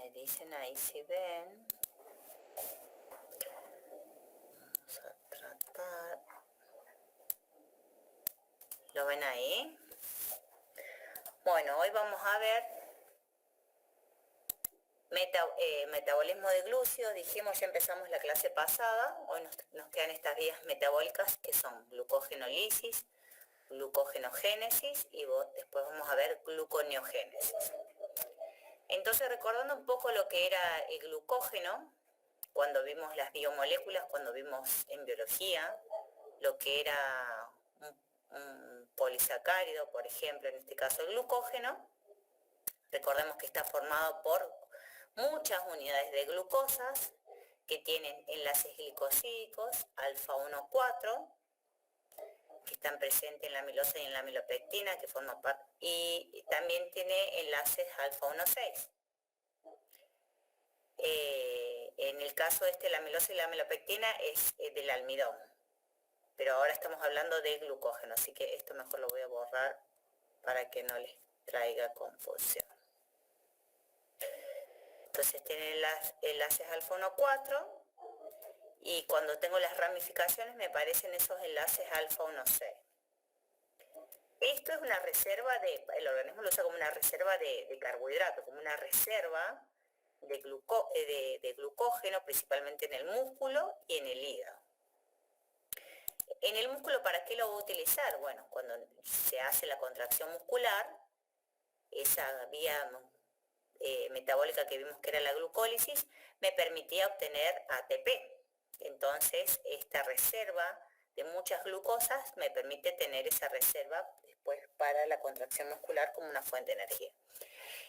Me dicen ahí si ven. Vamos a tratar. ¿Lo ven ahí? Bueno, hoy vamos a ver metabolismo de glúcidos. Dijimos, ya empezamos la clase pasada. Hoy nos quedan estas vías metabólicas que son glucógenolisis, glucogenogénesis y después vamos a ver gluconeogénesis. Entonces, recordando un poco lo que era el glucógeno, cuando vimos las biomoléculas, cuando vimos en biología, lo que era un polisacárido, por ejemplo, en este caso el glucógeno, recordemos que está formado por muchas unidades de glucosas que tienen enlaces glicosídicos alfa 1,4, que están presentes en la amilosa y en la amilopectina, que forman parte, y también tiene enlaces alfa 1,6. En el caso de la amilosa y la amilopectina es del almidón, pero ahora estamos hablando de glucógeno, así que esto mejor lo voy a borrar para que no les traiga confusión. Entonces tienen enlaces alfa 1,4 y cuando tengo las ramificaciones me aparecen esos enlaces alfa 1,6. Esto es una reserva el organismo lo usa como una reserva de carbohidratos, como una reserva de glucógeno, principalmente en el músculo y en el hígado. En el músculo, ¿para qué lo voy a utilizar? Bueno, cuando se hace la contracción muscular, esa vía metabólica que vimos que era la glucólisis, me permitía obtener ATP. Entonces, esta reserva de muchas glucosas me permite tener esa reserva después para la contracción muscular como una fuente de energía.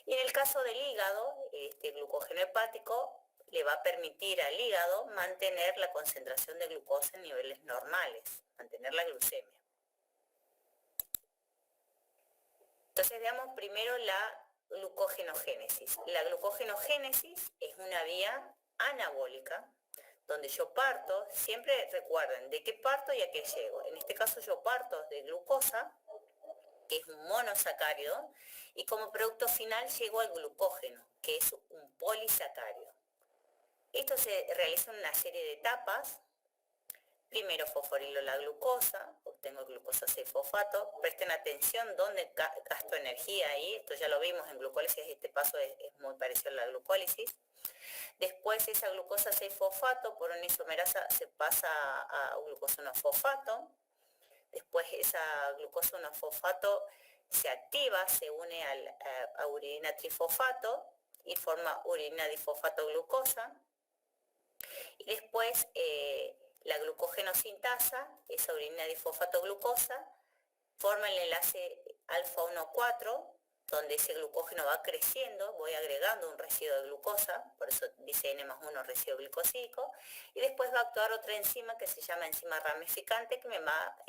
Y en el caso del hígado, este glucógeno hepático le va a permitir al hígado mantener la concentración de glucosa en niveles normales, mantener la glucemia. Entonces veamos primero la glucogenogénesis. La glucogenogénesis es una vía anabólica donde yo parto, siempre recuerden de qué parto y a qué llego. En este caso yo parto de glucosa, que es un monosacárido, y como producto final llego al glucógeno, que es un polisacárido. Esto se realiza en una serie de etapas. Primero fosforilo la glucosa, obtengo glucosa 6-fosfato. Presten atención dónde gasto energía ahí, esto ya lo vimos en glucólisis, este paso es muy parecido a la glucólisis. Después esa glucosa 6-fosfato por una isomerasa se pasa a glucosa 1-fosfato. Después esa glucosa 1-fosfato se activa, se une a uridina trifosfato y forma uridina difosfato glucosa. Y después la glucógeno-sintasa, esa uridina difosfato glucosa, forma el enlace alfa 1,4, donde ese glucógeno va creciendo, voy agregando un residuo de glucosa, por eso dice N+1 residuo glicosídico, y después va a actuar otra enzima que se llama enzima ramificante, que me va a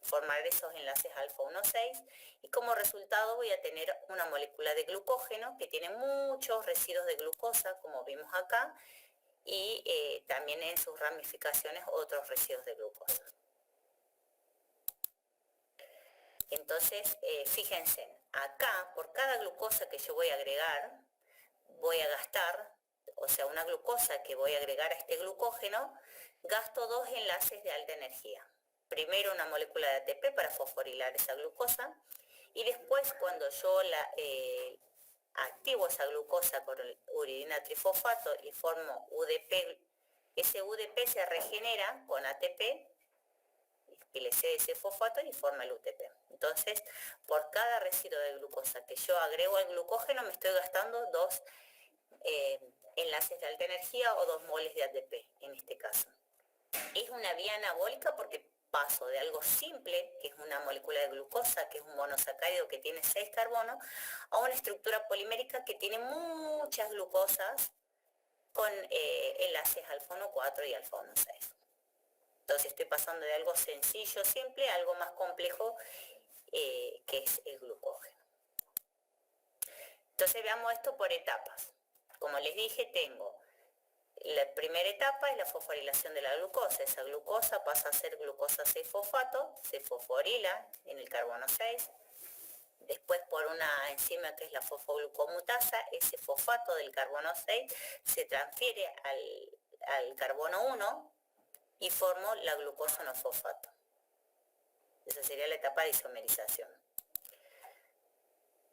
formar esos enlaces alfa 1,6, y como resultado voy a tener una molécula de glucógeno que tiene muchos residuos de glucosa, como vimos acá, y también en sus ramificaciones otros residuos de glucosa. Entonces, fíjense, acá por cada glucosa que yo voy a agregar, voy a gastar, o sea, una glucosa que voy a agregar a este glucógeno, gasto dos enlaces de alta energía. Primero una molécula de ATP para fosforilar esa glucosa, y después cuando yo activo esa glucosa con uridina trifosfato y formo UDP, ese UDP se regenera con ATP, que le cede ese fosfato y forma el UTP. Entonces, por cada residuo de glucosa que yo agrego al glucógeno, me estoy gastando dos enlaces de alta energía o 2 moles de ATP en este caso. Es una vía anabólica porque paso de algo simple, que es una molécula de glucosa, que es un monosacárido que tiene 6 carbonos, a una estructura polimérica que tiene muchas glucosas con enlaces alfa 1,4 y alfa 1,6. Entonces estoy pasando de algo sencillo, simple, a algo más complejo, que es el glucógeno. Entonces veamos esto por etapas. Como les dije, tengo la primera etapa es la fosforilación de la glucosa. Esa glucosa pasa a ser glucosa 6-fosfato, se fosforila en el carbono 6. Después por una enzima que es la fosfoglucomutasa, ese fosfato del carbono 6 se transfiere al carbono 1 y formo la glucosa no fosfato. Esa sería la etapa de isomerización.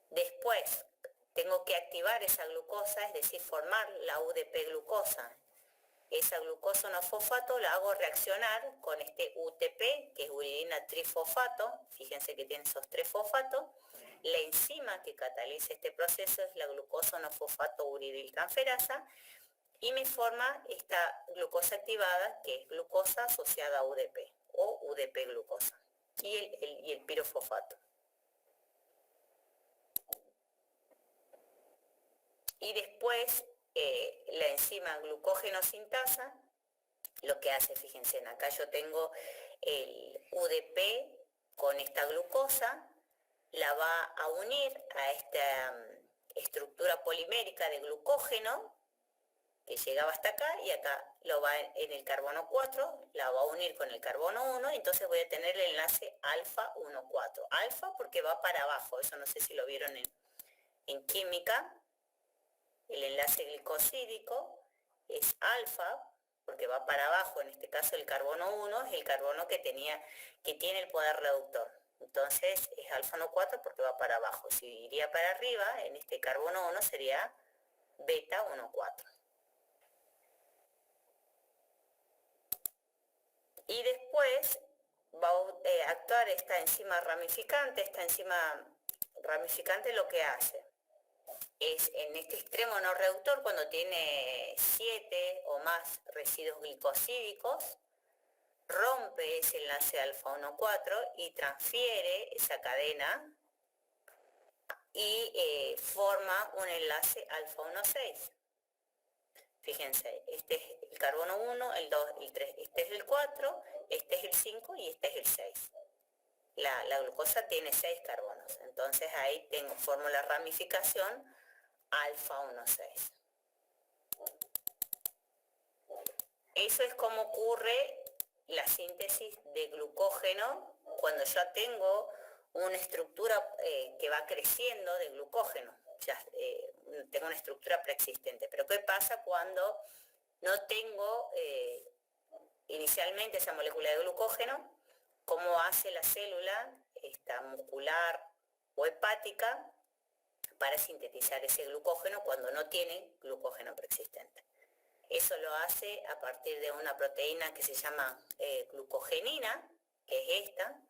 Después tengo que activar esa glucosa, es decir, formar la UDP glucosa. Esa glucosa no fosfato la hago reaccionar con este UTP, que es uridina trifosfato. Fíjense que tiene esos 3 fosfatos. La enzima que cataliza este proceso es la glucosa no fosfato uridiltransferasa y me forma esta glucosa activada, que es glucosa asociada a UDP o UDP glucosa y el pirofosfato. Y después la enzima glucógeno sintasa lo que hace, fíjense, acá yo tengo el UDP con esta glucosa, la va a unir a esta estructura polimérica de glucógeno que llegaba hasta acá y acá lo va en el carbono 4, la va a unir con el carbono 1, entonces voy a tener el enlace alfa 1,4. Alfa porque va para abajo, eso no sé si lo vieron en química. El enlace glicosídico es alfa porque va para abajo, en este caso el carbono 1 es el carbono que tiene el poder reductor. Entonces es alfa 1,4 porque va para abajo. Si iría para arriba, en este carbono 1 sería beta 1,4. Y después va a actuar esta enzima ramificante. Esta enzima ramificante lo que hace es en este extremo no reductor, cuando tiene 7 o más residuos glicosídicos, rompe ese enlace alfa 1,4 y transfiere esa cadena y forma un enlace alfa 1,6. Fíjense, este es el carbono 1, el 2, el 3, este es el 4, este es el 5 y este es el 6. La glucosa tiene 6 carbonos, entonces ahí formo la ramificación alfa 1,6. Eso es como ocurre la síntesis de glucógeno cuando ya tengo una estructura que va creciendo de glucógeno. Ya tengo una estructura preexistente. Pero ¿qué pasa cuando no tengo inicialmente esa molécula de glucógeno? ¿Cómo hace la célula, esta muscular o hepática, para sintetizar ese glucógeno cuando no tiene glucógeno preexistente? Eso lo hace a partir de una proteína que se llama glucogenina, que es esta,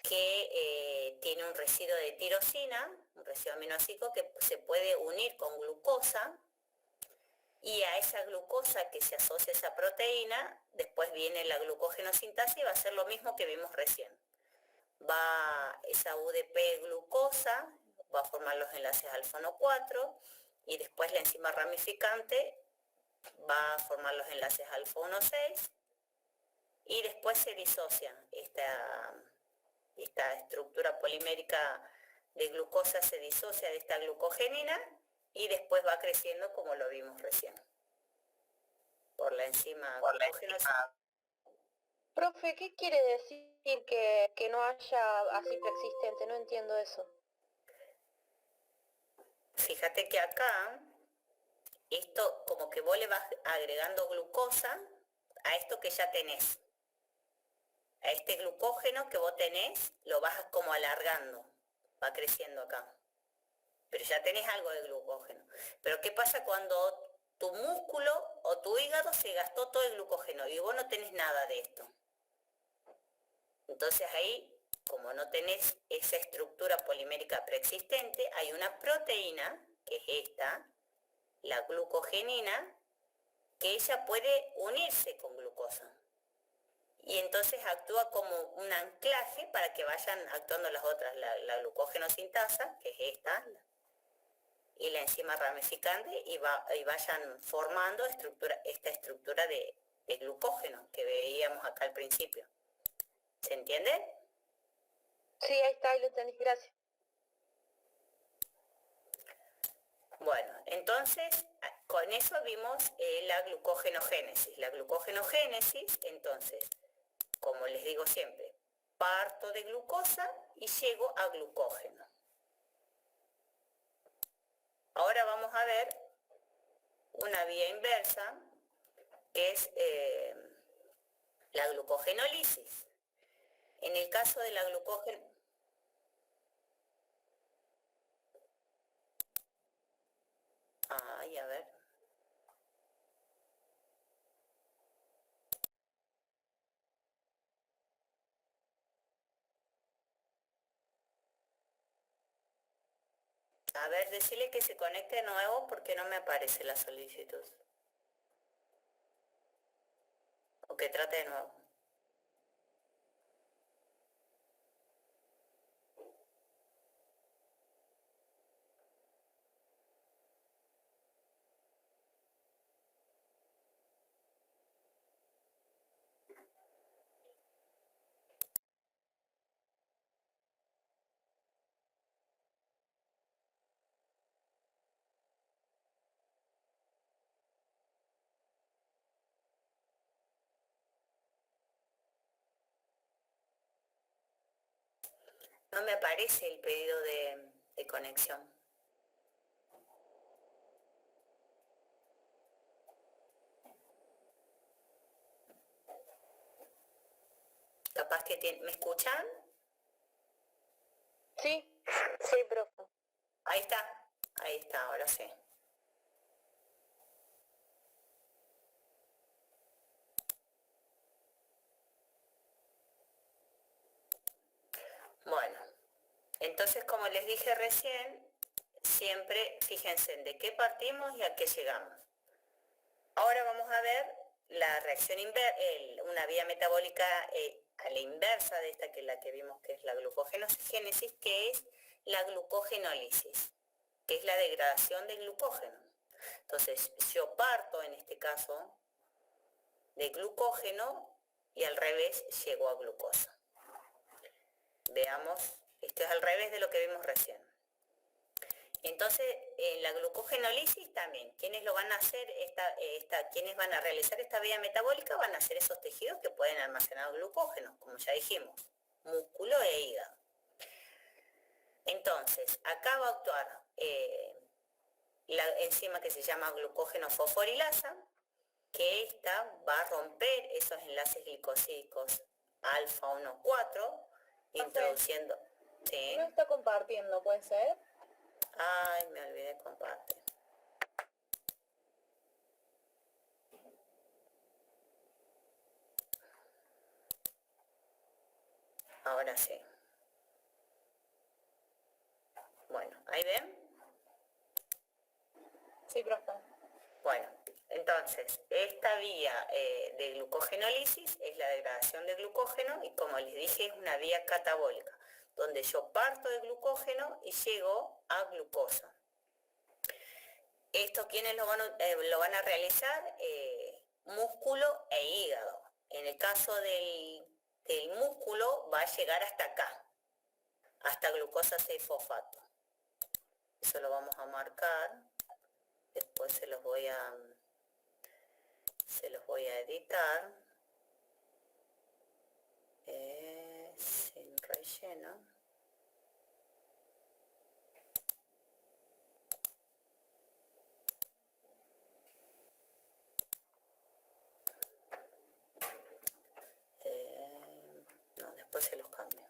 que tiene un residuo de tirosina, un residuo aminoácido que se puede unir con glucosa, y a esa glucosa que se asocia a esa proteína, después viene la glucógenosintasis y va a ser lo mismo que vimos recién. Va esa UDP glucosa, va a formar los enlaces alfa 1,4 y después la enzima ramificante va a formar los enlaces alfa 1,6 y después se disocia esta estructura polimérica de glucosa, se disocia de esta glucogenina y después va creciendo como lo vimos recién por la enzima glucógenosintasis. Profe, ¿qué quiere decir que no haya así preexistente? No entiendo eso. Fíjate que acá, esto como que vos le vas agregando glucosa a esto que ya tenés. A este glucógeno que vos tenés, lo vas como alargando, va creciendo acá. Pero ya tenés algo de glucógeno. Pero ¿qué pasa cuando tu músculo o tu hígado se gastó todo el glucógeno y vos no tenés nada de esto? Entonces ahí, como no tenés esa estructura polimérica preexistente, hay una proteína, que es esta, la glucogenina, que ella puede unirse con glucosa. Y entonces actúa como un anclaje para que vayan actuando las otras, la glucógenosintasa, que es esta, y la enzima ramificante, y vayan formando esta estructura de glucógeno que veíamos acá al principio. ¿Se entiende? Sí, ahí está, ahí lo entendí, gracias. Bueno, entonces con eso vimos la glucogenogénesis. La glucogenogénesis, entonces, como les digo siempre, parto de glucosa y llego a glucógeno. Ahora vamos a ver una vía inversa, que es la glucogenólisis. En el caso de la glucógeno... Ay, a ver. A ver, decirle que se conecte de nuevo porque no me aparece la solicitud. O que trate de nuevo. No me aparece el pedido de conexión. Capaz que tiene... ¿Me escuchan? Sí, sí, profe. Ahí está, ahora sí. Bueno, entonces como les dije recién, siempre fíjense en de qué partimos y a qué llegamos. Ahora vamos a ver la reacción una vía metabólica a la inversa de esta, que es la que vimos que es la glucogénesis, que es la glucogenólisis, que es la degradación del glucógeno. Entonces yo parto en este caso de glucógeno y al revés llego a glucosa. Veamos, esto es al revés de lo que vimos recién. Entonces, en la glucogenólisis también, quienes lo van a hacer, quienes van a realizar esta vía metabólica van a ser esos tejidos que pueden almacenar glucógeno, como ya dijimos, músculo e hígado. Entonces, acá va a actuar la enzima que se llama glucógeno fosforilasa, que esta va a romper esos enlaces glicosídicos alfa 1,4, introduciendo... ¿Sí? No está compartiendo, ¿puede ser? Ay, me olvidé de compartir. Ahora sí. Bueno, ¿ahí ven? Sí, profe. Bueno, entonces, esta vía de glucogenólisis es la degradación de glucógeno y como les dije es una vía catabólica, donde yo parto de glucógeno y llego a glucosa. ¿Esto quiénes lo van a realizar? Músculo e hígado. En el caso del músculo va a llegar hasta acá, hasta glucosa 6-fosfato. Eso lo vamos a marcar. Después se los voy a editar. Sin relleno. No, después se los cambio.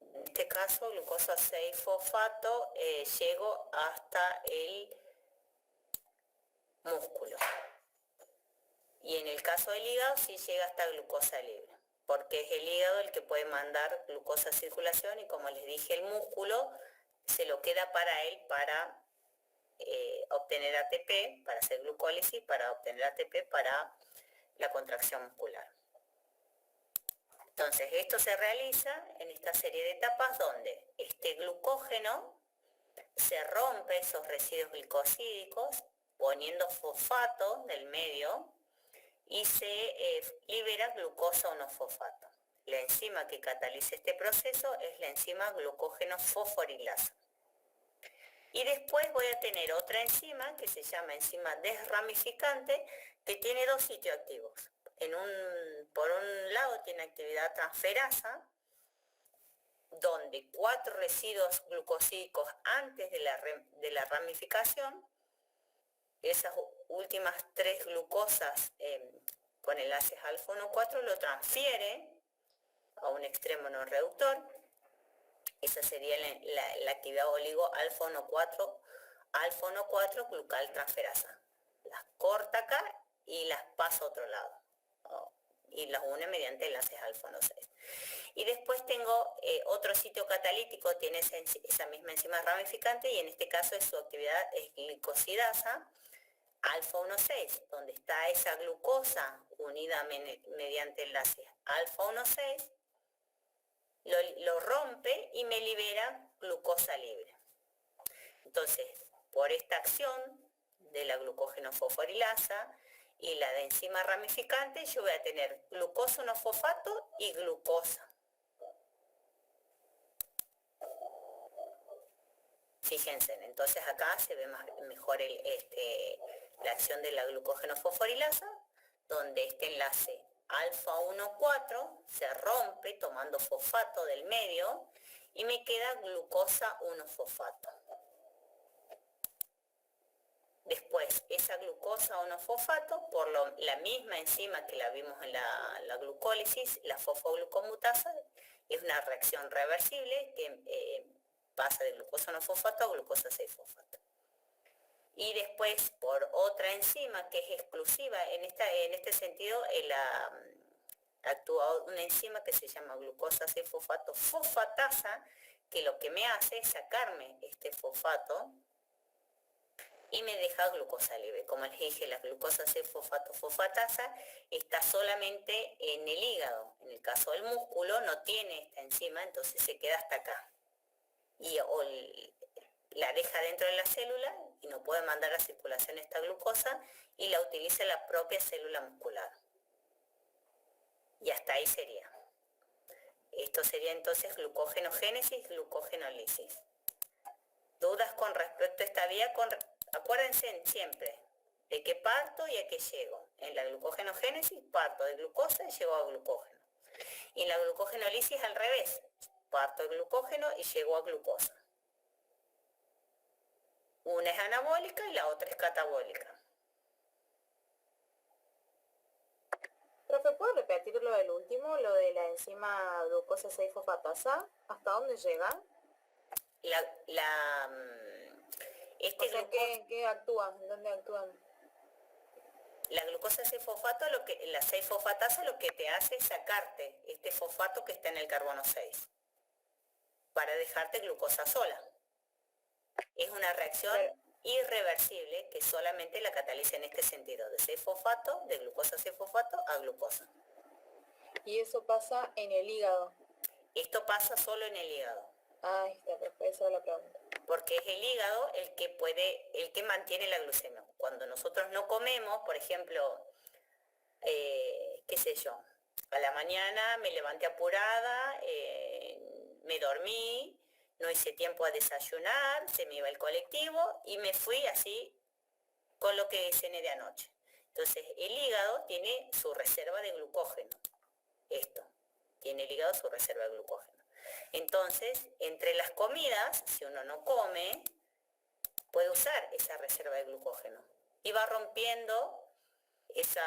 En este caso, glucosa 6-fosfato, llego hasta el músculo. Y en el caso del hígado sí llega hasta glucosa libre, porque es el hígado el que puede mandar glucosa a circulación y como les dije, el músculo se lo queda para él para obtener ATP, para hacer glucólisis, para obtener ATP para la contracción muscular. Entonces, esto se realiza en esta serie de etapas donde este glucógeno se rompe esos residuos glicosídicos poniendo fosfato del medio y se libera glucosa 1-fosfato. La enzima que cataliza este proceso es la enzima glucógeno fosforilasa. Y después voy a tener otra enzima que se llama enzima desramificante, que tiene dos sitios activos. Por un lado tiene actividad transferasa donde 4 residuos glucosídicos antes de la ramificación, esas últimas 3 glucosas con enlaces alfa 1,4 lo transfiere a un extremo no reductor. Esa sería la actividad oligo alfa 1,4 glucal transferasa. Las corta acá y las pasa a otro lado. Y las une mediante enlaces alfa 1,6. Y después tengo otro sitio catalítico, tiene esa misma enzima ramificante, y en este caso su actividad es glicosidasa alfa 1,6, donde está esa glucosa unida mediante enlaces alfa 1,6, lo rompe y me libera glucosa libre. Entonces, por esta acción de la glucógeno fosforilasa y la de enzima ramificante, yo voy a tener glucosa 1-fosfato y glucosa. Fíjense, entonces acá se ve mejor la acción de la glucógeno fosforilasa, donde este enlace alfa 1,4 se rompe tomando fosfato del medio y me queda glucosa 1-fosfato. Después, esa glucosa 1-fosfato, por la misma enzima que la vimos en la glucólisis, la fosfoglucomutasa, es una reacción reversible que pasa de glucosa 1-fosfato a glucosa 6-fosfato. Y después, por otra enzima que es exclusiva, en este sentido, actúa una enzima que se llama glucosa 6-fosfato fosfatasa, que lo que me hace es sacarme este fosfato y me deja glucosa libre. Como les dije, la glucosa 6-fosfato fosfatasa está solamente en el hígado. En el caso del músculo no tiene esta enzima, entonces se queda hasta acá. Y la deja dentro de la célula y no puede mandar a circulación esta glucosa y la utiliza la propia célula muscular. Y hasta ahí sería. Esto sería entonces glucogenogénesis, glucogenólisis. ¿Dudas con respecto a esta vía? Acuérdense siempre de que parto y a qué llego. En la glucogenogénesis parto de glucosa y llego a glucógeno. Y en la glucogenólisis al revés. Parto de glucógeno y llego a glucosa. Una es anabólica y la otra es catabólica. Profe, ¿puedo repetir lo del último, lo de la enzima glucosa 6-fosfatasa? ¿Hasta dónde llega? ¿Qué actúan? ¿Dónde actúan? La glucosa 6-fosfato, la 6-fosfatasa lo que te hace es sacarte este fosfato que está en el carbono 6 para dejarte glucosa sola. Es una reacción irreversible que solamente la cataliza en este sentido, de 6-fosfato, de glucosa 6-fosfato a glucosa. ¿Y eso pasa en el hígado? Esto pasa solo en el hígado. Ah, está, esa es la pregunta. Porque es el hígado el que mantiene la glucemia. Cuando nosotros no comemos, por ejemplo, qué sé yo, a la mañana me levanté apurada, me dormí, no hice tiempo a desayunar, se me iba el colectivo y me fui así con lo que cené de anoche. Entonces el hígado tiene su reserva de glucógeno. Tiene el hígado su reserva de glucógeno. Entonces, entre las comidas, si uno no come, puede usar esa reserva de glucógeno y va rompiendo esos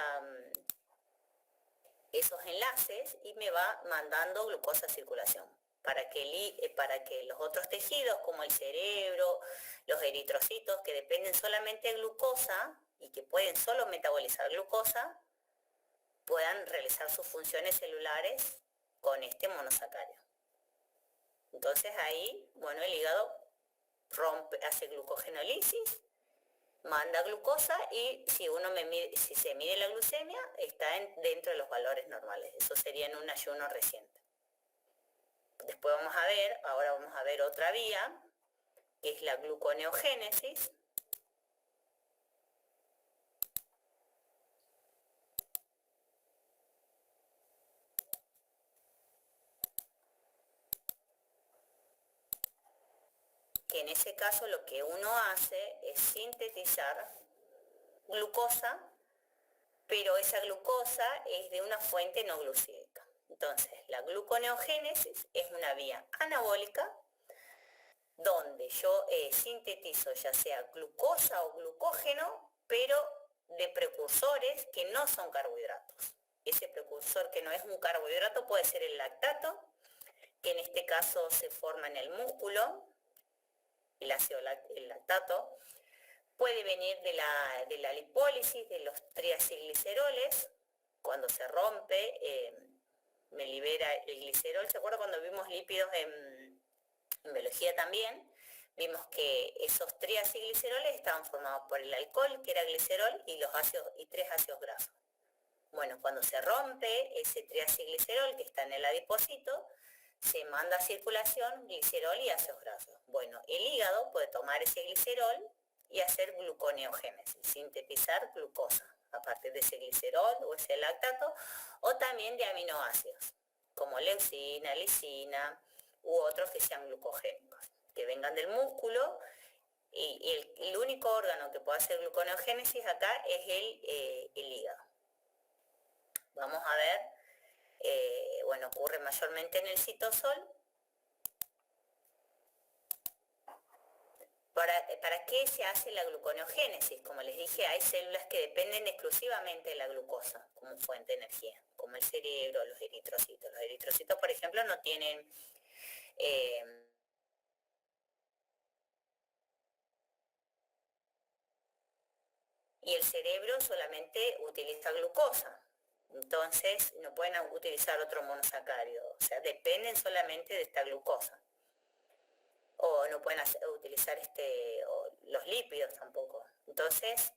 enlaces y me va mandando glucosa a circulación para que los otros tejidos como el cerebro, los eritrocitos que dependen solamente de glucosa y que pueden solo metabolizar glucosa, puedan realizar sus funciones celulares con este monosacárido. Entonces ahí, bueno, el hígado hace glucogenólisis, manda glucosa y si se mide la glucemia, está dentro de los valores normales. Eso sería en un ayuno reciente. Después ahora vamos a ver otra vía, que es la gluconeogénesis. Que en ese caso lo que uno hace es sintetizar glucosa, pero esa glucosa es de una fuente no glucídica. Entonces, la gluconeogénesis es una vía anabólica donde yo sintetizo ya sea glucosa o glucógeno, pero de precursores que no son carbohidratos. Ese precursor que no es un carbohidrato puede ser el lactato, que en este caso se forma en el músculo, el lactato. Puede venir de la lipólisis de los triacilgliceroles. Cuando se rompe, me libera el glicerol. ¿Se acuerdan cuando vimos lípidos en biología también? Vimos que esos triacilgliceroles estaban formados por el alcohol, que era glicerol, y los ácidos y 3 ácidos grasos. Bueno, cuando se rompe ese triacilglicerol que está en el adipocito, se manda a circulación glicerol y ácidos grasos. Bueno, el hígado puede tomar ese glicerol y hacer gluconeogénesis, sintetizar glucosa a partir de ese glicerol o ese lactato, o también de aminoácidos, como leucina, lisina, u otros que sean glucogénicos, que vengan del músculo, y el único órgano que puede hacer gluconeogénesis acá es el hígado. Vamos a ver, bueno, ocurre mayormente en el citosol. ¿Para qué se hace la gluconeogénesis? Como les dije, hay células que dependen exclusivamente de la glucosa como fuente de energía, como el cerebro, los eritrocitos. Los eritrocitos, por ejemplo, no tienen y el cerebro solamente utiliza glucosa. Entonces no pueden utilizar otro monosacárido, o sea, dependen solamente de esta glucosa. O no pueden utilizar los lípidos tampoco. Entonces,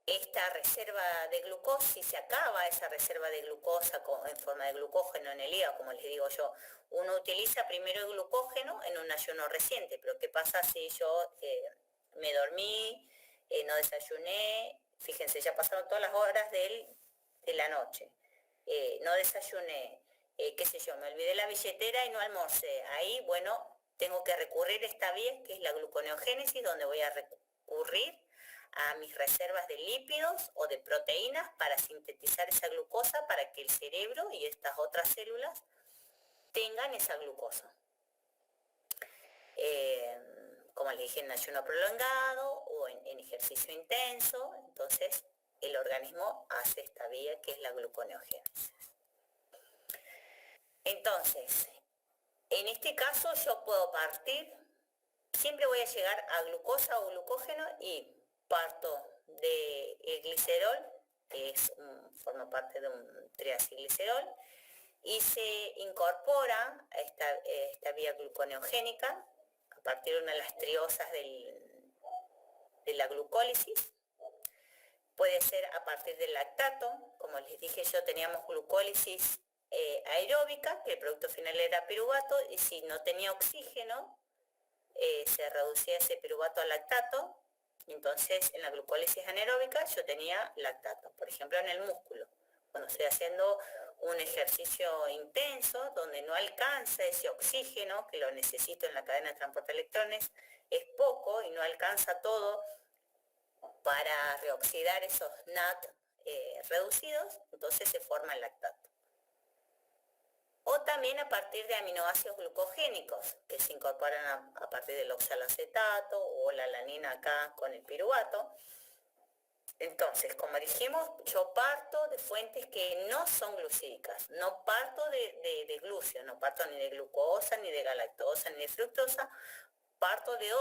esta reserva de glucosa, si se acaba esa reserva de glucosa en forma de glucógeno en el hígado, como les digo yo, uno utiliza primero el glucógeno en un ayuno reciente, pero ¿qué pasa si yo me dormí, no desayuné? Fíjense, ya pasaron todas las horas de la noche, no desayuné, qué sé yo, me olvidé la billetera y no almorcé. Ahí, bueno, tengo que recurrir a esta vía que es la gluconeogénesis, donde voy a recurrir a mis reservas de lípidos o de proteínas para sintetizar esa glucosa para que el cerebro y estas otras células tengan esa glucosa. Como les dije, en ayuno prolongado o en ejercicio intenso, entonces el organismo hace esta vía que es la gluconeogénesis. Entonces, en este caso yo puedo partir, siempre voy a llegar a glucosa o glucógeno y parto del glicerol, que forma parte de un triacilglicerol, y se incorpora a esta vía gluconeogénica a partir de una de las triosas de la glucólisis. Puede ser a partir del lactato, como les dije yo, teníamos glucólisis aeróbica, que el producto final era piruvato, y si no tenía oxígeno, se reducía ese piruvato a lactato. Entonces, en la glucólisis anaeróbica yo tenía lactato, por ejemplo en el músculo. Cuando estoy haciendo un ejercicio intenso, donde no alcanza ese oxígeno, que lo necesito en la cadena de transporte de electrones, es poco y no alcanza todo para reoxidar esos NAT reducidos, entonces se forma el lactato. O también a partir de aminoácidos glucogénicos que se incorporan a partir del oxalacetato o la alanina acá con el piruvato. Entonces, como dijimos, yo parto de fuentes que no son glucídicas, no parto de glúcido, no parto ni de glucosa, ni de galactosa, ni de fructosa, parto de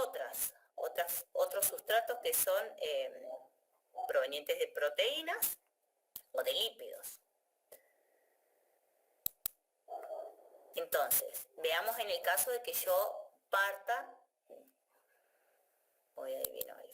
otros sustratos que son provenientes de proteínas o de lípidos. Entonces, veamos en el caso de que yo parta, voy a adivinar ahí.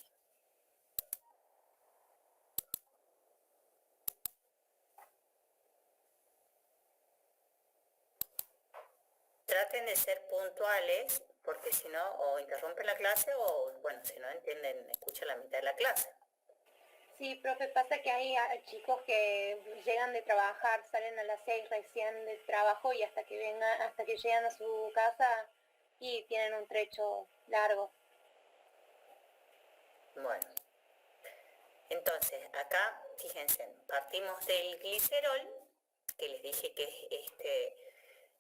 Traten de ser puntuales, porque si no, o interrumpen la clase o, bueno, si no entienden, escuchan la mitad de la clase. Sí, profe, pasa que hay chicos que llegan de trabajar, salen a las 6 recién del trabajo y hasta que llegan a su casa y tienen un trecho largo. Bueno, entonces acá, fíjense, partimos del glicerol, que les dije que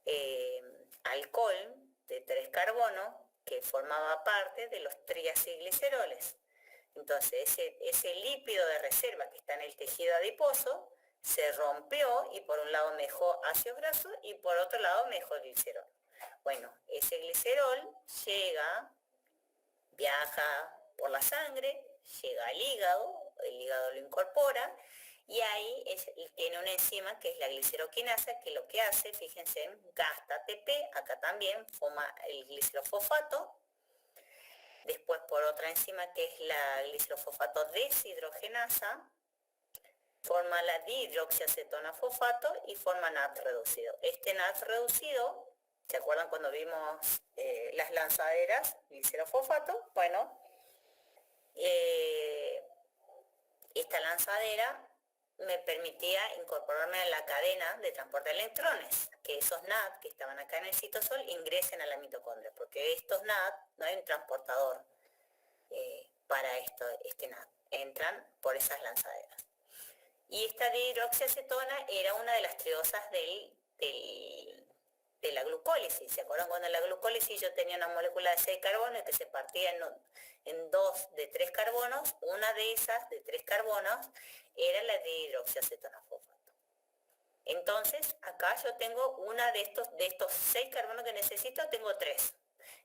es alcohol de 3 carbonos que formaba parte de los triacilgliceroles. Entonces ese lípido de reserva que está en el tejido adiposo se rompió y por un lado me dejó ácidos grasos y por otro lado me dejó el glicerol. Bueno, ese glicerol viaja por la sangre, llega al hígado, el hígado lo incorpora y ahí tiene una enzima que es la gliceroquinasa que lo que hace, fíjense, gasta ATP, acá también forma el glicerofosfato, después por otra enzima que es la glicerofosfato deshidrogenasa, forma la dihidroxiacetona fosfato y forma NAD reducido. Este NAD reducido, ¿se acuerdan cuando vimos las lanzaderas, glicerofosfato? Bueno, esta lanzadera me permitía incorporarme a la cadena de transporte de electrones, que esos NAD que estaban acá en el citosol ingresen a la mitocondria, porque estos NAD no hay un transportador para este NAD, entran por esas lanzaderas. Y esta dihidroxiacetona era una de las triosas de la glucólisis. ¿Se acuerdan cuando en la glucólisis yo tenía una molécula de 6 carbonos que se partía en 2 de 3 carbonos? Una de esas de 3 carbonos era la dihidroxiacetona fosfato. Entonces acá yo tengo una de estos 6 carbonos que necesito, tengo 3.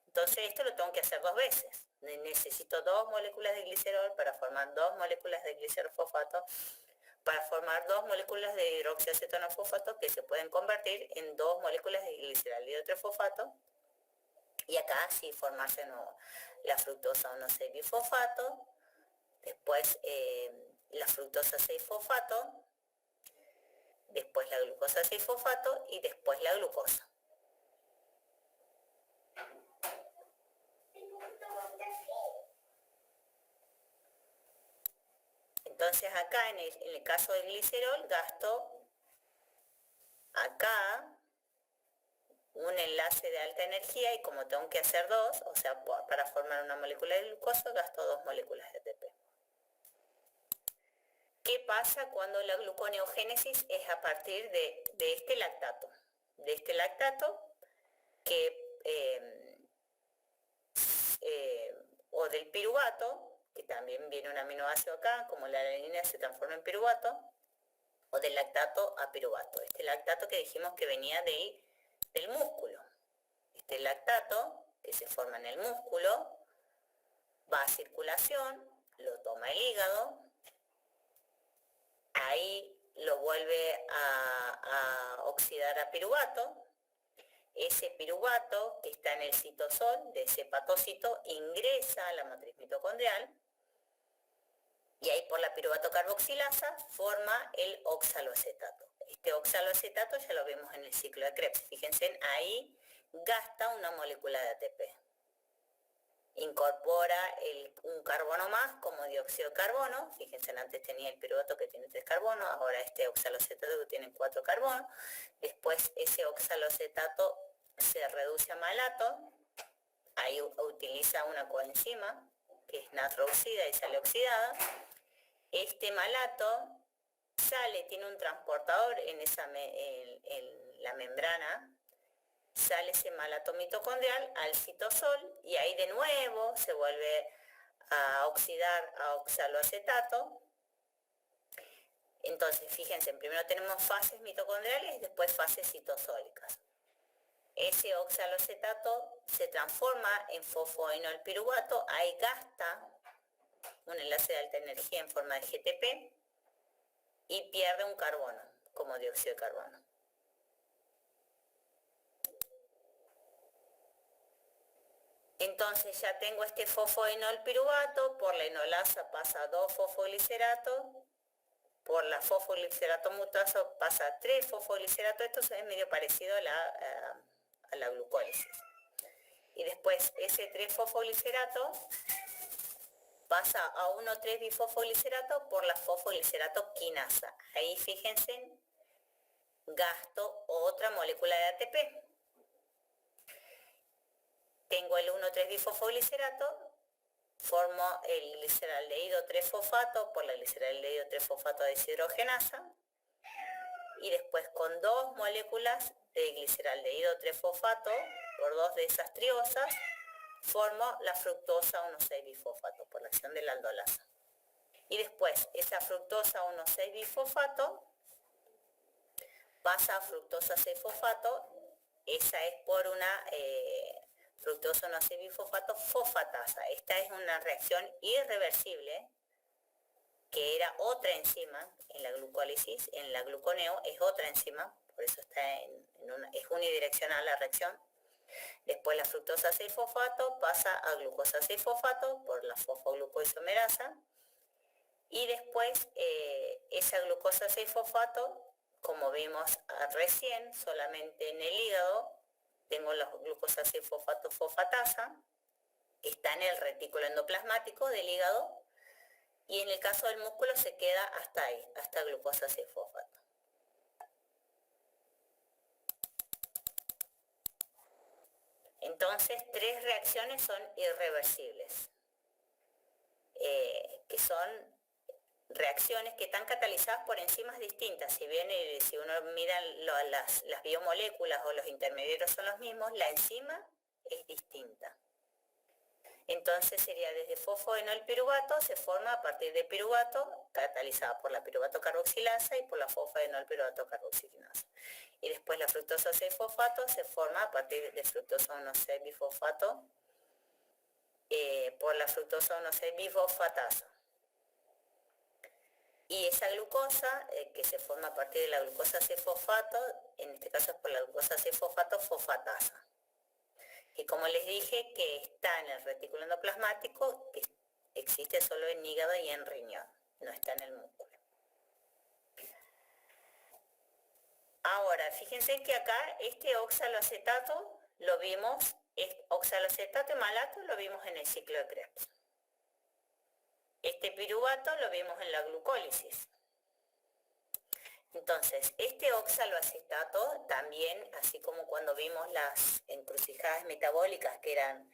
Entonces esto lo tengo que hacer 2 veces. Necesito 2 moléculas de glicerol para formar 2 moléculas de glicerofosfato, para formar 2 moléculas de hidroxiacetona fosfato que se pueden convertir en 2 moléculas de gliceraldehido 3-fosfato. Y acá sí formarse la fructosa 1,6-bifosfato, después la fructosa 6-fosfato, después la glucosa 6-fosfato y después la glucosa. Entonces acá en el caso del glicerol gasto acá un enlace de alta energía y como tengo que hacer 2, o sea, para formar una molécula de glucosa gasto 2 moléculas de ATP. ¿Qué pasa cuando la gluconeogénesis es a partir de este lactato? De este lactato o del piruvato, que también viene un aminoácido acá, como la alanina se transforma en piruvato, o del lactato a piruvato. Este lactato que dijimos que venía del músculo. Este lactato que se forma en el músculo va a circulación, lo toma el hígado, ahí lo vuelve a oxidar a piruvato. Ese piruvato que está en el citosol de ese hepatocito ingresa a la matriz mitocondrial y ahí por la piruvato carboxilasa forma el oxaloacetato. Este oxaloacetato ya lo vemos en el ciclo de Krebs. Fíjense, ahí gasta una molécula de ATP. Incorpora un carbono más como dióxido de carbono. Fíjense, antes tenía el piruvato que tiene 3 carbonos, ahora este oxaloacetato que tiene 4 carbonos. Después ese oxaloacetato se reduce a malato. Ahí utiliza una coenzima que es natrooxida y sale oxidada. Este malato sale, tiene un transportador en la membrana, sale ese malato mitocondrial al citosol y ahí de nuevo se vuelve a oxidar a oxaloacetato. Entonces, fíjense, primero tenemos fases mitocondriales y después fases citosólicas. Ese oxaloacetato se transforma en fosfoenolpiruvato, ahí gasta un enlace de alta energía en forma de GTP y pierde un carbono como dióxido de carbono. Entonces ya tengo este fosfoenolpiruvato, por la enolasa pasa 2 fosfogliceratos, por la fosfoglicerato mutasa pasa 3 fosfogliceratos, esto es medio parecido a la glucólisis. Y después ese 3 fosfoglicerato pasa a 1,3 bifosfoglicerato por la fosfoglicerato quinasa. Ahí fíjense, gasto otra molécula de ATP. Tengo el 1,3 bifosfoglicerato, formo el gliceraldehído 3-fosfato por la gliceraldehído 3-fosfato deshidrogenasa y después con 2 moléculas de gliceraldehído trifosfato por 2 de esas triosas formo la fructosa 1,6-bifosfato por la acción de la aldolasa. Y después esa fructosa 1,6-bifosfato pasa a fructosa 6-fosfato, esa es por una fructosa 1,6-bifosfato fosfatasa. Esta es una reacción irreversible, que era otra enzima en la glucólisis, en la gluconeo es otra enzima, por eso está es unidireccional la reacción. Después la fructosa 6-fosfato pasa a glucosa 6-fosfato por la fosfoglucoisomerasa, y después esa glucosa 6-fosfato, como vimos recién, solamente en el hígado tengo la glucosa 6-fosfato fosfatasa, que está en el retículo endoplasmático del hígado, y en el caso del músculo se queda hasta ahí, hasta glucosa 6-fosfato. Entonces, 3 reacciones son irreversibles, que son reacciones que están catalizadas por enzimas distintas. Si bien si uno mira las biomoléculas o los intermediarios son los mismos, la enzima es distinta. Entonces sería desde fosfoenolpiruvato, se forma a partir de piruvato, catalizada por la piruvato carboxilasa y por la fosfoenolpiruvato carboxilinasa. Y después la fructosa 6-fosfato se forma a partir de fructosa 1,6-bifosfato por la fructosa 1,6-bifosfatasa. Y esa glucosa, que se forma a partir de la glucosa 6-fosfato, en este caso es por la glucosa 6-fosfato fosfatasa. Y como les dije, que está en el retículo endoplasmático, que existe solo en hígado y en riñón, no está en el músculo. Ahora, fíjense que acá este oxaloacetato lo vimos, oxaloacetato y malato lo vimos en el ciclo de Krebs. Este piruvato lo vimos en la glucólisis. Entonces, este oxaloacetato también, así como cuando vimos las encrucijadas metabólicas que eran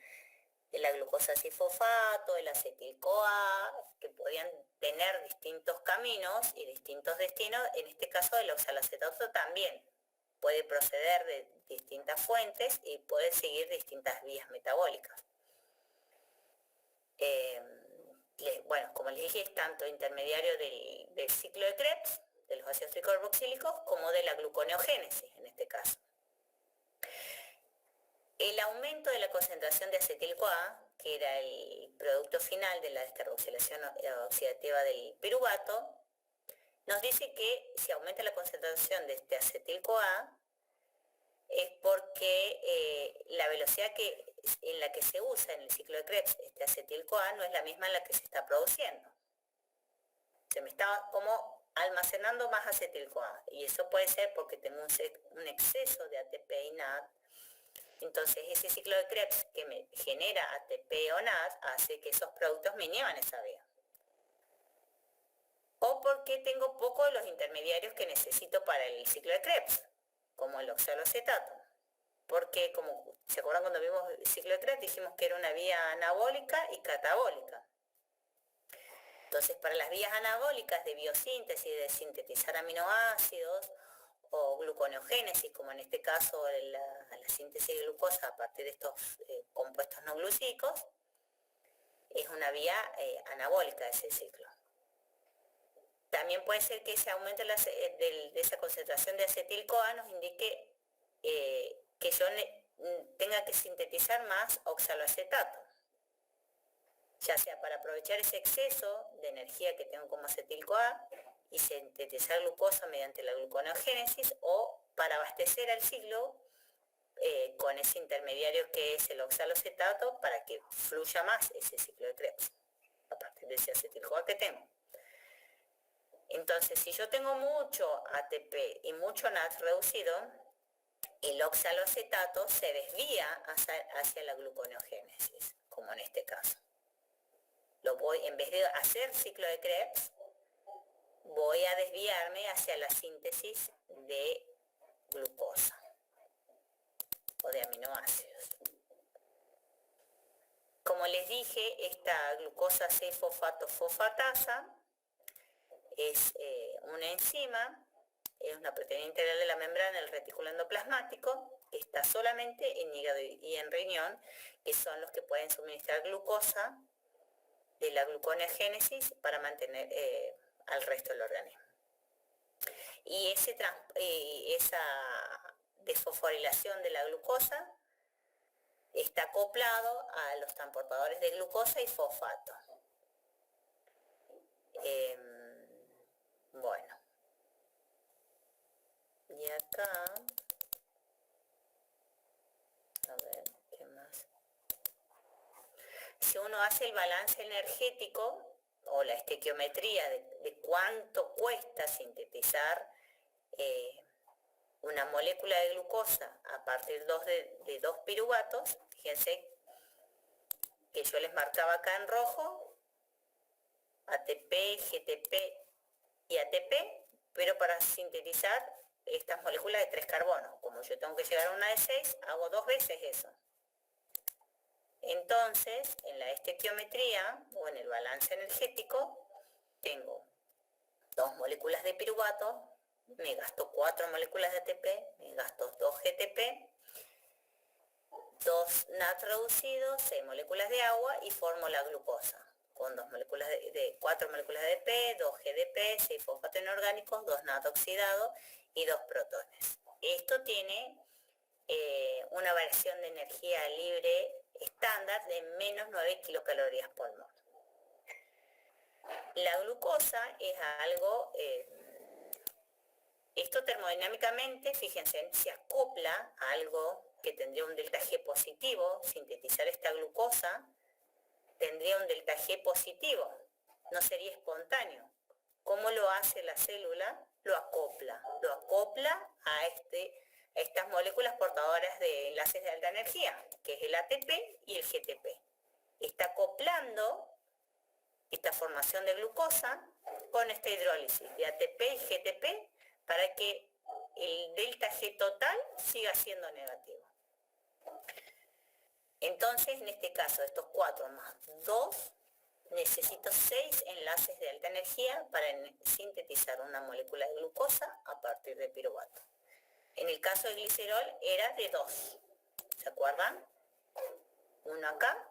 la glucosa 6-fosfato, el acetil-CoA, que podían tener distintos caminos y distintos destinos, en este caso el oxaloacetato también puede proceder de distintas fuentes y puede seguir distintas vías metabólicas. Bueno, como les dije, es tanto intermediario del ciclo de Krebs, de los ácidos tricarboxílicos, como de la gluconeogénesis en este caso. El aumento de la concentración de acetil-CoA, que era el producto final de la descarboxilación oxidativa del piruvato, nos dice que si aumenta la concentración de este acetil-CoA es porque la velocidad en la que se usa en el ciclo de Krebs este acetil-CoA no es la misma en la que se está produciendo. Se me está como almacenando más acetil-CoA, y eso puede ser porque tengo un exceso de ATP y NAD. Entonces ese ciclo de Krebs que me genera ATP o NAD hace que esos productos me inhiban esa vía. O porque tengo poco de los intermediarios que necesito para el ciclo de Krebs, como el oxaloacetato. Porque, como se acuerdan cuando vimos el ciclo de Krebs, dijimos que era una vía anabólica y catabólica. Entonces, para las vías anabólicas de biosíntesis, de sintetizar aminoácidos, o gluconeogénesis, como en este caso la síntesis de glucosa a partir de estos compuestos no glucídicos, es una vía anabólica de ese ciclo. También puede ser que ese aumento de esa concentración de acetil-CoA nos indique que yo tenga que sintetizar más oxaloacetato, ya sea para aprovechar ese exceso de energía que tengo como acetil-CoA y sintetizar glucosa mediante la gluconeogénesis, o para abastecer al ciclo con ese intermediario que es el oxaloacetato para que fluya más ese ciclo de Krebs a partir de ese acetil-CoA que tengo. Entonces, si yo tengo mucho ATP y mucho NAD reducido, el oxaloacetato se desvía hacia la gluconeogénesis, como en este caso. En vez de hacer ciclo de Krebs, voy a desviarme hacia la síntesis de glucosa o de aminoácidos. Como les dije, esta glucosa 6-fosfato fosfatasa es una enzima es una proteína integral de la membrana del retículo endoplasmático, que está solamente en hígado y en riñón, que son los que pueden suministrar glucosa de la gluconeogénesis para mantener al resto del organismo. Y esa desfosforilación de la glucosa está acoplado a los transportadores de glucosa y fosfato. Bueno, y acá, a ver, ¿qué más? Si uno hace el balance energético o la estequiometría de cuánto cuesta sintetizar una molécula de glucosa a partir de 2 piruvatos, fíjense que yo les marcaba acá en rojo ATP, GTP y ATP, pero para sintetizar estas moléculas de 3 carbonos, como yo tengo que llegar a una de 6, hago 2 veces eso. Entonces, en la estequiometría o en el balance energético, tengo 2 moléculas de piruvato, me gasto 4 moléculas de ATP, me gasto 2 GTP, 2 NAD reducidos, 6 moléculas de agua y formo la glucosa con 4 moléculas de ATP, 2 GDP, 6 fosfato inorgánicos, 2 NAD oxidados y 2 protones. Esto tiene una variación de energía libre estándar de menos 9 kilocalorías por mol. La glucosa es algo, esto termodinámicamente, fíjense, se acopla a algo que tendría un delta G positivo. Sintetizar esta glucosa tendría un delta G positivo, no sería espontáneo. ¿Cómo lo hace la célula? Lo acopla a estas moléculas portadoras de enlaces de alta energía, que es el ATP y el GTP. Está acoplando esta formación de glucosa con esta hidrólisis de ATP y GTP para que el delta G total siga siendo negativo. Entonces, en este caso, estos 4 más 2, necesito 6 enlaces de alta energía para sintetizar una molécula de glucosa a partir de piruvato. En el caso del glicerol era de 2, ¿se acuerdan? Uno acá,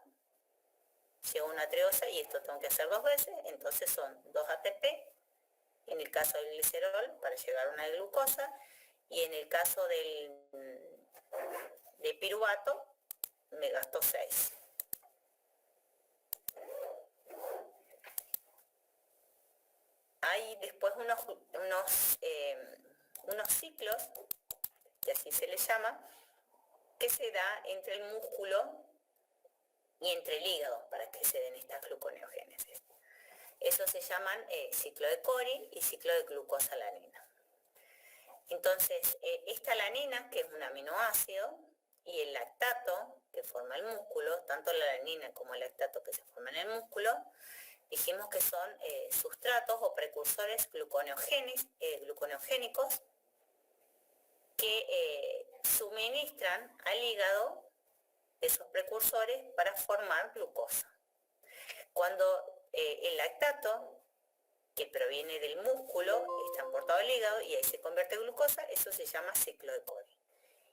llega una treosa y esto tengo que hacer 2 veces, entonces son 2 ATP, en el caso del glicerol para llegar a una glucosa, y en el caso de piruvato me gasto 6. Hay después unos ciclos, que así se les llama, que se da entre el músculo y entre el hígado para que se den estas gluconeogénesis. Esos se llaman ciclo de Cori y ciclo de glucosalanina. Entonces, esta alanina, que es un aminoácido, y el lactato que forma el músculo, tanto la alanina como el lactato que se forman en el músculo, dijimos que son sustratos o precursores gluconeogénicos que suministran al hígado esos precursores para formar glucosa. Cuando el lactato, que proviene del músculo, es transportado al hígado y ahí se convierte en glucosa, eso se llama ciclo de Cori.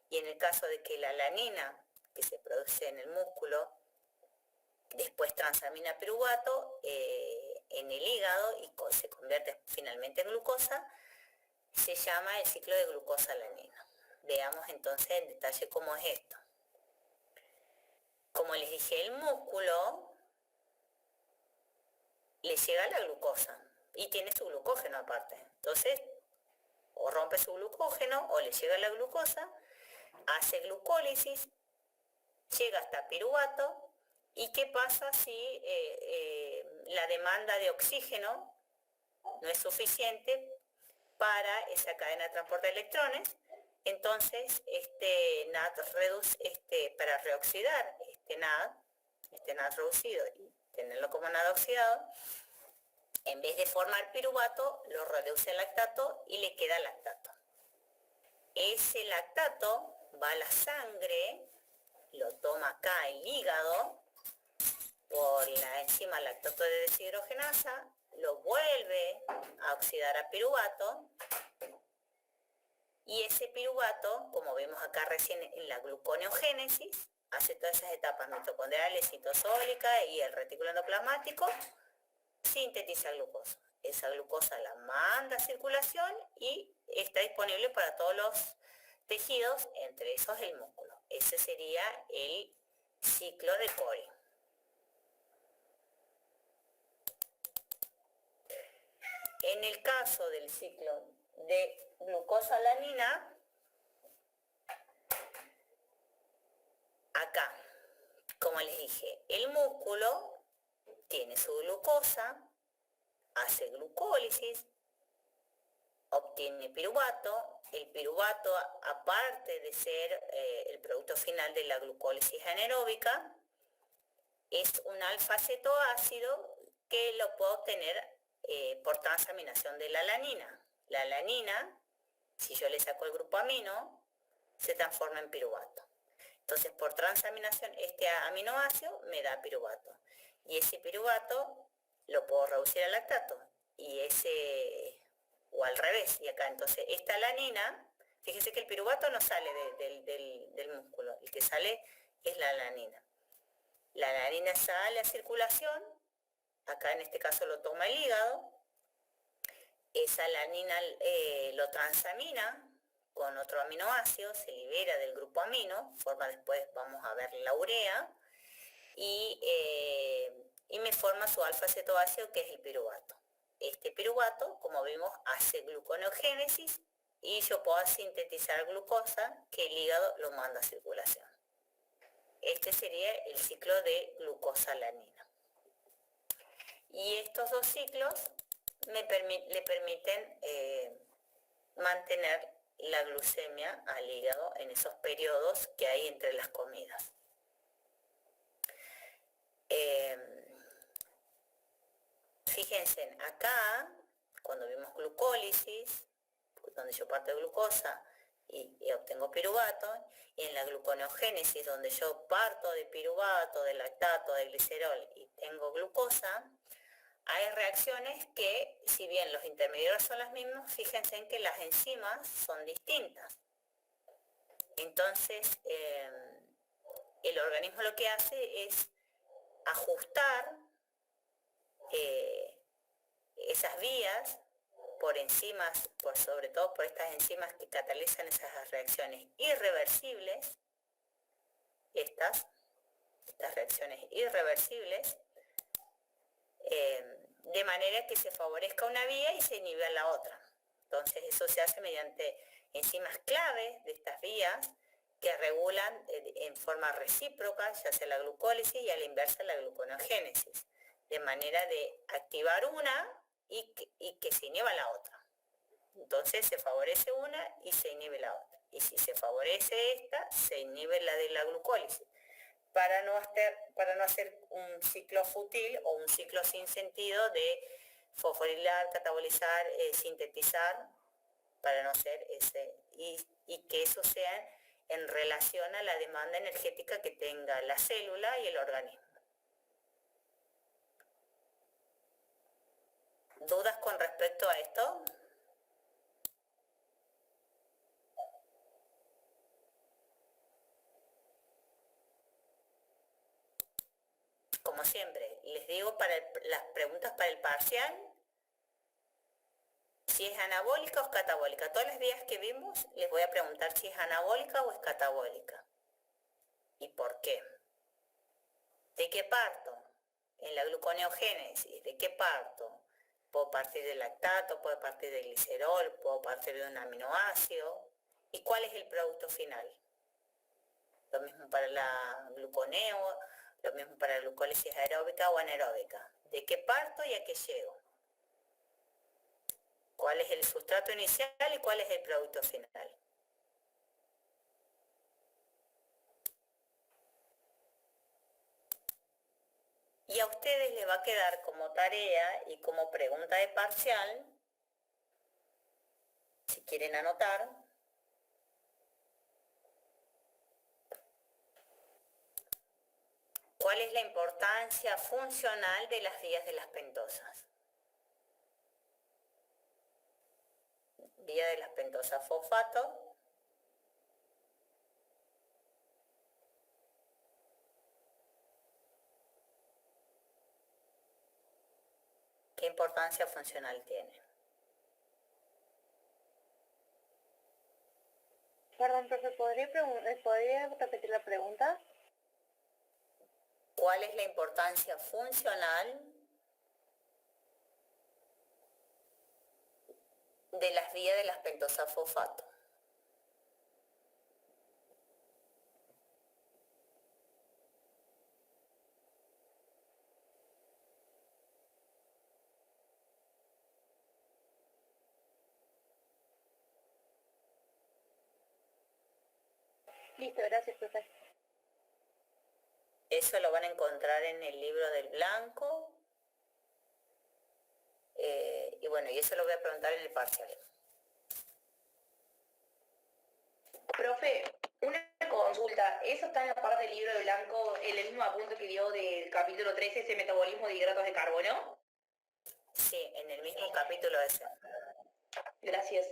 Y en el caso de que la alanina, que se produce en el músculo, después transamina piruvato en el hígado y se convierte finalmente en glucosa, se llama el ciclo de glucosalanina. Veamos entonces en detalle cómo es esto. Como les dije, el músculo le llega la glucosa y tiene su glucógeno aparte. Entonces, o rompe su glucógeno o le llega la glucosa, hace glucólisis, llega hasta piruvato. ¿Y qué pasa si la demanda de oxígeno no es suficiente para esa cadena de transporte de electrones? Entonces, para reoxidar este NAD reducido y tenerlo como NAD oxidado, en vez de formar piruvato, lo reduce el lactato y le queda lactato. Ese lactato va a la sangre, lo toma acá el hígado por la enzima lactato de deshidrogenasa, lo vuelve a oxidar a piruvato Y ese piruvato, como vemos acá recién en la gluconeogénesis, hace todas esas etapas mitocondriales, citosólica y el retículo endoplasmático, sintetiza glucosa. Esa glucosa la manda a circulación y está disponible para todos los tejidos, entre esos el músculo. Ese sería el ciclo de Cori. En el caso del ciclo de glucosalanina, acá, como les dije, el músculo tiene su glucosa, hace glucólisis, obtiene piruvato. El piruvato, aparte de ser el producto final de la glucólisis anaeróbica, es un alfa-cetoácido que lo puedo obtener por transaminación de la alanina. La alanina, si yo le saco el grupo amino, se transforma en piruvato. Entonces, por transaminación, este aminoácido me da piruvato. Y ese piruvato lo puedo reducir a lactato. Y ese, o al revés, y acá, entonces, esta alanina, fíjense que el piruvato no sale del músculo, el que sale es la alanina. La alanina sale a circulación, acá en este caso lo toma el hígado, esa alanina lo transamina con otro aminoácido, se libera del grupo amino, forma después, vamos a ver, la urea, y me forma su alfa-cetoácido, que es el piruvato. Este piruvato, como vimos, hace gluconeogénesis y yo puedo sintetizar glucosa que el hígado lo manda a circulación. Este sería el ciclo de glucosalanina. Y estos dos ciclos le permiten mantener la glucemia al hígado en esos periodos que hay entre las comidas. Fíjense, acá, cuando vimos glucólisis, donde yo parto de glucosa y obtengo piruvato, y en la gluconeogénesis, donde yo parto de piruvato, de lactato, de glicerol y tengo glucosa, hay reacciones que, si bien los intermediarios son los mismos, fíjense en que las enzimas son distintas. Entonces, el organismo lo que hace es ajustar esas vías por enzimas, sobre todo por estas enzimas que catalizan esas reacciones irreversibles, estas reacciones irreversibles, de manera que se favorezca una vía y se inhiba la otra. Entonces eso se hace mediante enzimas claves de estas vías que regulan en forma recíproca, ya sea la glucólisis y a la inversa la gluconeogénesis, de manera de activar una y que se inhiba la otra. Entonces se favorece una y se inhibe la otra. Y si se favorece esta, se inhibe la de la glucólisis. Para no hacer un ciclo fútil o un ciclo sin sentido de fosforilar, catabolizar, sintetizar, para no hacer ese, y que eso sea en relación a la demanda energética que tenga la célula y el organismo. ¿Dudas con respecto a esto? Como siempre, les digo para las preguntas para el parcial, si es anabólica o es catabólica. Todas las vías que vimos, les voy a preguntar si es anabólica o es catabólica. ¿Y por qué? ¿De qué parto? En la gluconeogénesis, ¿de qué parto? Puedo partir de lactato, puedo partir de glicerol, puedo partir de un aminoácido. ¿Y cuál es el producto final? Lo mismo para la gluconeo, lo mismo para la glucólisis aeróbica o anaeróbica. ¿De qué parto y a qué llego? ¿Cuál es el sustrato inicial y cuál es el producto final? Y a ustedes les va a quedar como tarea y como pregunta de parcial, si quieren anotar, ¿cuál es la importancia funcional de las vías de las pentosas? vía de las pentosas fosfato. ¿Qué importancia funcional tiene? Perdón, profe, ¿podría repetir la pregunta? ¿Cuál es la importancia funcional de las vías de las pentosas fosfato? Listo, gracias, profe. Eso lo van a encontrar en el libro del Blanco. Y bueno, y eso lo voy a preguntar en el parcial. Profe, una consulta. ¿Eso está en la parte del libro de Blanco, en el mismo apunte que dio del capítulo 13, ese metabolismo de hidratos de carbono? Sí, en el mismo capítulo ese. Gracias.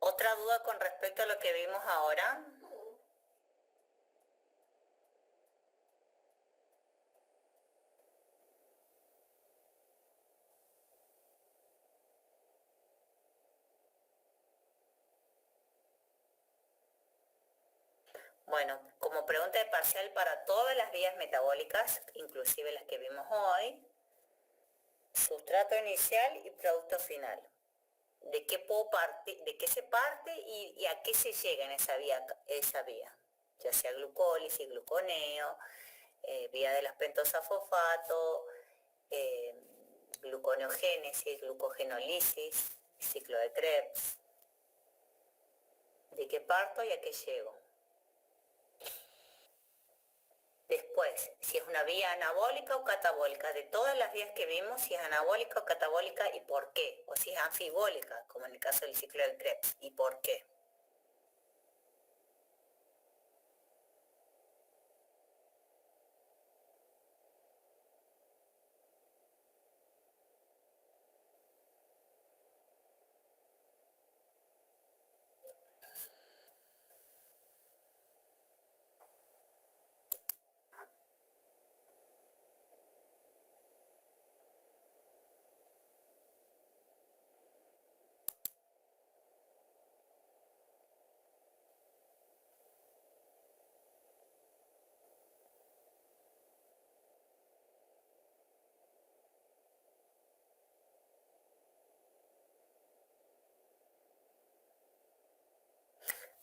¿Otra duda con respecto a lo que vimos ahora? Bueno, como pregunta de parcial para todas las vías metabólicas, inclusive las que vimos hoy, sustrato inicial y producto final. ¿De qué puedo partir, de qué se parte y a qué se llega en esa vía? Ya sea glucólisis, gluconeo, vía de las pentosas fosfato, gluconeogénesis, glucogenolisis, ciclo de Krebs. ¿De qué parto y a qué llego? Después, si es una vía anabólica o catabólica, de todas las vías que vimos, si es anabólica o catabólica y por qué, o si es anfibólica, como en el caso del ciclo del Krebs, y por qué.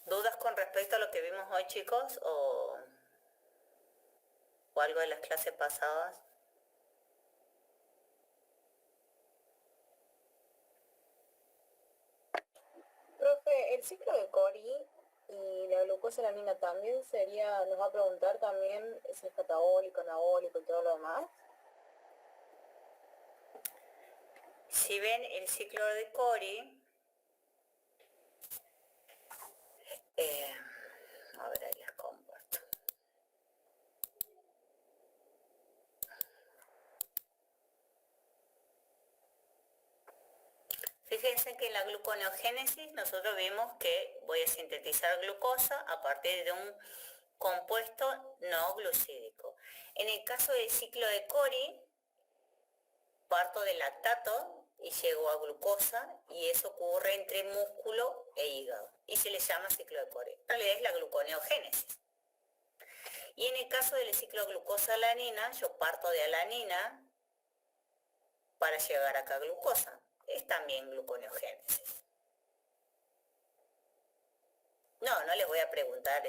¿Dudas con respecto a lo que vimos hoy, chicos? ¿O algo de las clases pasadas? Profe, el ciclo de Cori y la glucosalamina también sería, nos va a preguntar también si es catabólico, anabólico y todo lo demás. Si ven el ciclo de Cori, a ver, ahí les comparto. Fíjense que en la gluconeogénesis nosotros vimos que voy a sintetizar glucosa a partir de un compuesto no glucídico. En el caso del ciclo de Cori, parto de lactato y llego a glucosa y eso ocurre entre músculo e hígado y se le llama ciclo de Cori. En realidad es la gluconeogénesis. Y en el caso del ciclo glucosa-alanina, yo parto de alanina para llegar acá a glucosa. Es también gluconeogénesis. No les voy a preguntar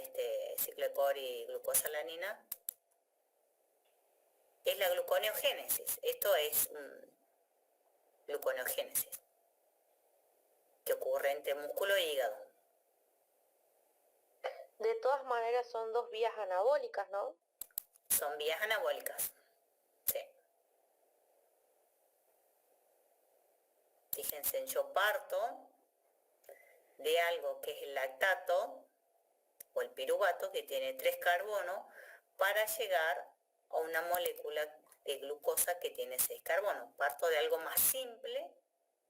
ciclo de Cori y glucosa-alanina. Es la gluconeogénesis. Esto es gluconeogénesis que ocurre entre músculo e hígado. De todas maneras son dos vías anabólicas, ¿no? Son vías anabólicas. Sí. Fíjense, yo parto de algo que es el lactato o el piruvato que tiene 3 carbonos para llegar a una molécula de glucosa que tiene 6 carbonos. Parto de algo más simple,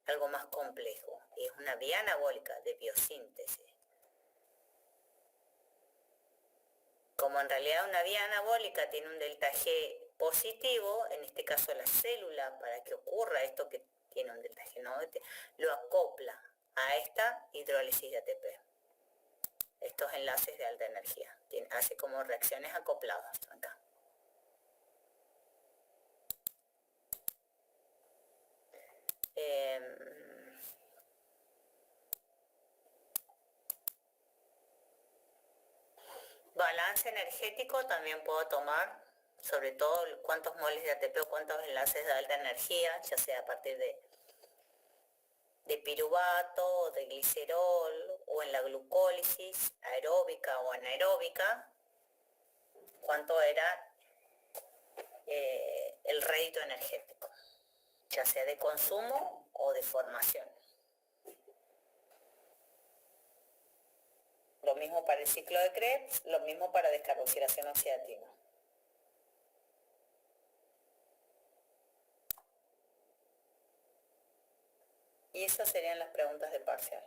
algo más complejo. Es una vía anabólica de biosíntesis. Como en realidad una vía anabólica tiene un delta G positivo, en este caso la célula, para que ocurra esto que tiene un delta G, ¿no? Lo acopla a esta hidrólisis de ATP. Estos enlaces de alta energía. Hace como reacciones acopladas acá. Balance energético también puedo tomar, sobre todo cuántos moles de ATP o cuántos enlaces de alta energía, ya sea a partir de piruvato, de glicerol o en la glucólisis aeróbica o anaeróbica, cuánto era el rédito energético, ya sea de consumo o de formación. Lo mismo para el ciclo de Krebs, lo mismo para descarboxilación oxidativa. Y esas serían las preguntas de parcial.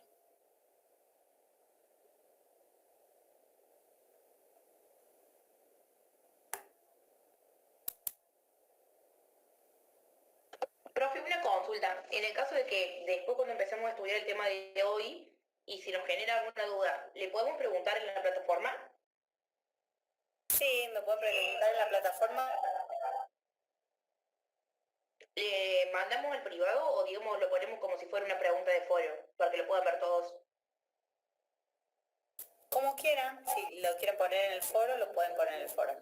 Profe, una consulta. En el caso de que después cuando empecemos a estudiar el tema de hoy, y si nos genera alguna duda, ¿le podemos preguntar en la plataforma? Sí, me pueden preguntar en la plataforma. ¿Le mandamos al privado o digamos lo ponemos como si fuera una pregunta de foro, para que lo puedan ver todos? Como quieran, si lo quieren poner en el foro, lo pueden poner en el foro.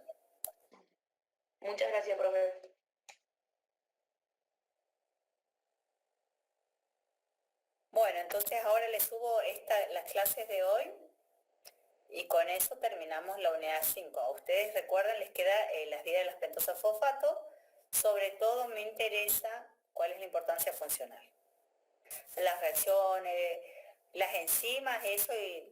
Muchas gracias, profe. Bueno, entonces ahora les subo las clases de hoy y con eso terminamos la unidad 5. A ustedes recuerden, les queda las vidas de las pentosas fosfato. Sobre todo me interesa cuál es la importancia funcional. Las reacciones, las enzimas, eso y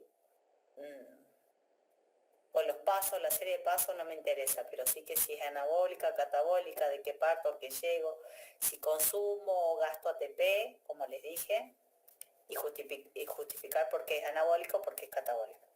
o los pasos, la serie de pasos no me interesa, pero sí que si es anabólica, catabólica, de qué parto, qué llego, si consumo o gasto ATP, como les dije, y justificar por qué es anabólico, por qué es catabólico.